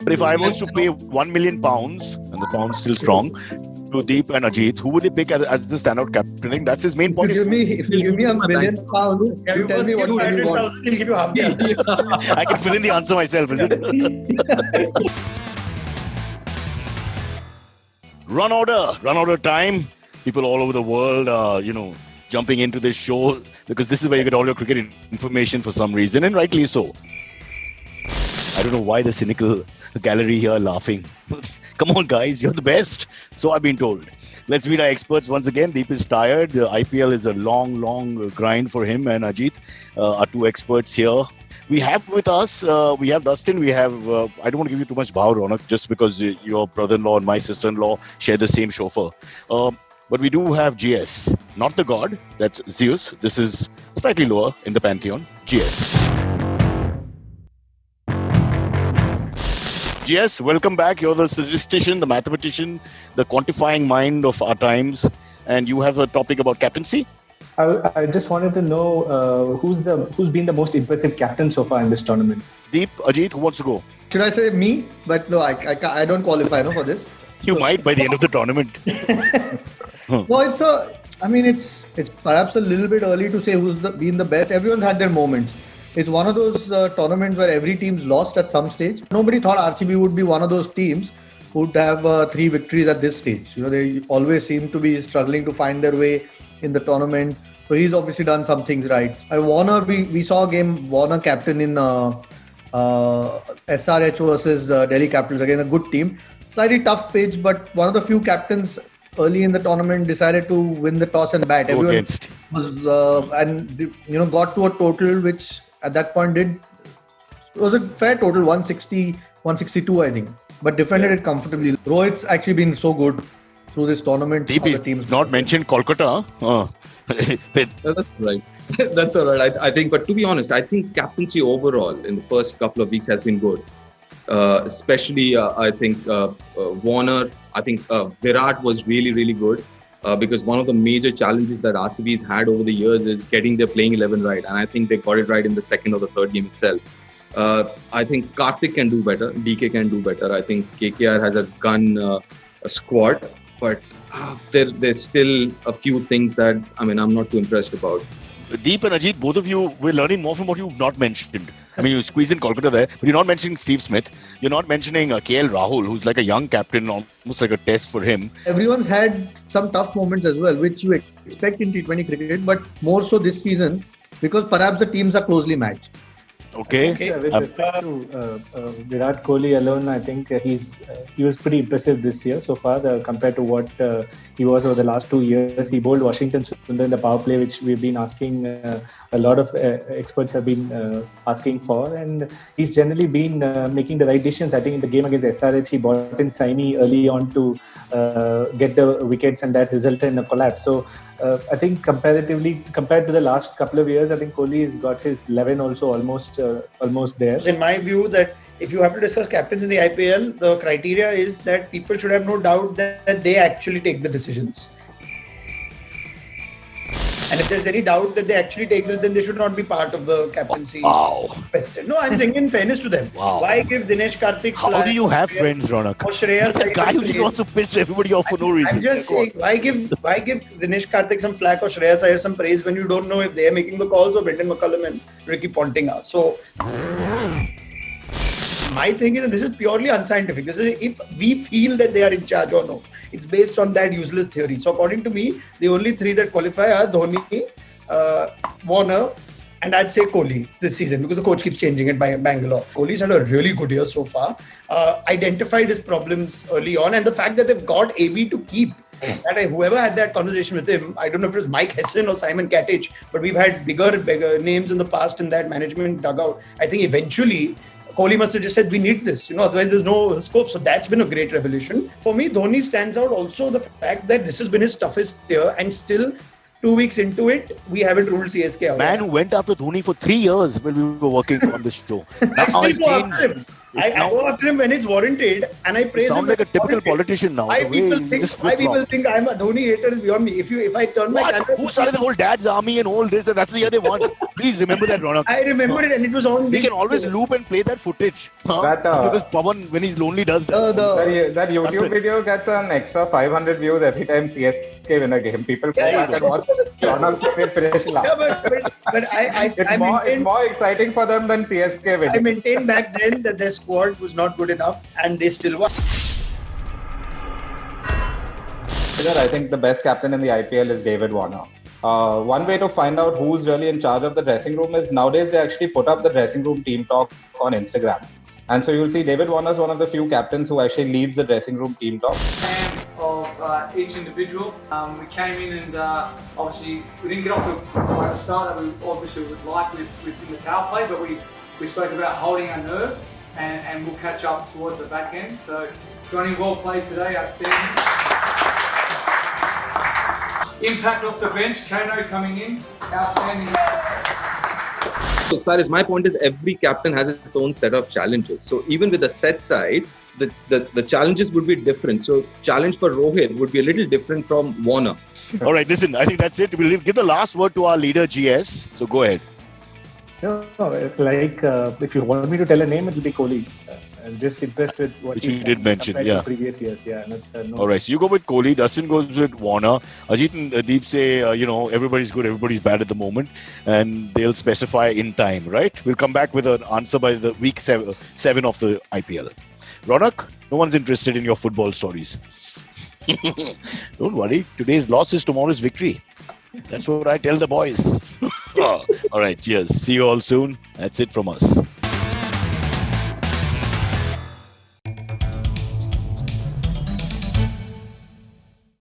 But if I was to pay £1 million, and the pound's still strong, to Deep and Ajit, who would they pick as the standout captain? I think that's his main point. If you give me £1 million, you tell me what you want. He'll give you half the answer. I can fill in the answer myself, is it? Run order time. People all over the world are, jumping into this show because this is where you get all your cricket information for some reason, and rightly so. I don't know why the cynical gallery here are laughing. Come on, guys, you're the best. So I've been told. Let's meet our experts once again. Deep is tired. The IPL is a long grind for him and Ajit, our two experts here. We have with us, we have Dustin, we have, I don't want to give you too much bhav, Ronak, just because your brother-in-law and my sister-in-law share the same chauffeur. But we do have GS, not the god, that's Zeus. This is slightly lower in the pantheon, GS. GS, welcome back. You're the statistician, the mathematician, the quantifying mind of our times. And you have a topic about captaincy? I just wanted to know who's been the most impressive captain so far in this tournament. Deep, Ajit, who wants to go? Should I say me? But no, I don't qualify for this. You might by the end of the tournament. No, it's perhaps a little bit early to say who's been the best. Everyone's had their moments. It's one of those tournaments where every team's lost at some stage. Nobody thought RCB would be one of those teams who'd have 3 victories at this stage. They always seem to be struggling to find their way in the tournament. So he's obviously done some things right. Warner, we saw a game, Warner captain in SRH versus Delhi Capitals. Again, a good team. Slightly tough pitch, but one of the few captains early in the tournament decided to win the toss and bat. Everyone was, got to a total which at that point was a fair total, 160, 162, I think. But defended it comfortably. Rohit's actually been so good through this tournament. Deep is not mentioned Kolkata. That's right. That's all right. I think, but to be honest, I think captaincy overall in the first couple of weeks has been good. Especially, I think Warner. I think Virat was really good because one of the major challenges that RCB's had over the years is getting their playing 11 right, and I think they got it right in the second or the third game itself. I think Karthik can do better. DK can do better. I think KKR has a gun squad, but there's still a few things that I'm not too impressed about. Deep and Ajit, both of you, we're learning more from what you've not mentioned. You squeeze in Kolkata there, but you're not mentioning Steve Smith. You're not mentioning KL Rahul, who's like a young captain, almost like a test for him. Everyone's had some tough moments as well, which you expect in T20 cricket, but more so this season because perhaps the teams are closely matched. Okay. With respect to Virat Kohli alone, I think he was pretty impressive this year so far compared to what he was over the last 2 years. He bowled Washington Sundar in the power play, which we've been asking, a lot of experts have been asking for, and he's generally been making the right decisions. I think in the game against SRH, he brought in Saini early on to get the wickets, and that resulted in a collapse. So I think comparatively, compared to the last couple of years, I think Kohli has got his 11 also almost there. In my view, that if you have to discuss captains in the IPL, the criteria is that people should have no doubt that they actually take the decisions. And if there's any doubt that they actually take this, then they should not be part of the captaincy question. No, I'm saying in fairness to them. Wow. Why give Dinesh Karthik How do you have friends, Ronak? Or Shreyas The guy who just wants to piss everybody off for no reason. I'm just saying, why give Dinesh Karthik some flack or Shreyas Iyer some praise when you don't know if they are making the calls or Brendan McCullum and Ricky Ponting are? So, my thing is, this is purely unscientific. This is if we feel that they are in charge or no. It's based on that useless theory. So according to me, the only 3 that qualify are Dhoni, Warner, and I'd say Kohli this season because the coach keeps changing it by Bangalore. Kohli's had a really good year so far. Identified his problems early on, and the fact that they've got AB to keep. Whoever had that conversation with him, I don't know if it was Mike Hesson or Simon Katich, but we've had bigger names in the past in that management dugout. I think eventually Kohli must have just said, we need this, otherwise there's no scope. So that's been a great revelation. For me, Dhoni stands out also the fact that this has been his toughest year and still 2 weeks into it, we haven't ruled CSK out. Man who went after Dhoni for 3 years when we were working on this show. Now he's changed. I go after him when it's warranted, and I praise him. Sound like a when it's typical warranted. politician now. Why the way people he think? just Why people flip-flopped. think I'm a Dhoni hater is beyond me. If I turn my What? camera, Who started the whole dad's army and all this, and that's the year they won? Please remember that, Ronak. I remember it, and it was on. We can always loop and play that footage. Huh? That, because Pawan, when he's lonely, does that. That That's YouTube it. video gets an extra 500 views every time CSK win a game. People go Yeah, back and watch Ronald finish last. Yeah, but I It's more exciting for them than CSK I winning. maintained back then that their squad was not good enough, and they still won. I think the best captain in the IPL is David Warner. One way to find out who's really in charge of the dressing room is nowadays they actually put up the dressing room team talk on Instagram. And so you'll see David Warner is one of the few captains who actually leads the dressing room team talk. Of each individual. We came in and obviously we didn't get off to a start that we obviously would like within the power play, but we spoke about holding our nerve and we'll catch up towards the back end. So Johnny, well played today, outstanding. Impact off the bench, Kano coming in, outstanding. So, Cyrus, my point is every captain has its own set of challenges. So even with the set side, the challenges would be different. So challenge for Rohit would be a little different from Warner. All right, listen, I think that's it. We'll give the last word to our leader, GS. So go ahead. No, if you want me to tell a name, it will be Kohli. I'm just impressed with what Which he's you did done mention, compared yeah. to previous years. Yeah. No. All right, so you go with Kohli. Dustin goes with Warner. Ajit and Deep say, everybody's good, everybody's bad at the moment. And they'll specify in time, right? We'll come back with an answer by the week 7 of the IPL. Ronak, no one's interested in your football stories. Don't worry. Today's loss is tomorrow's victory. That's what I tell the boys. All right, cheers. See you all soon. That's it from us.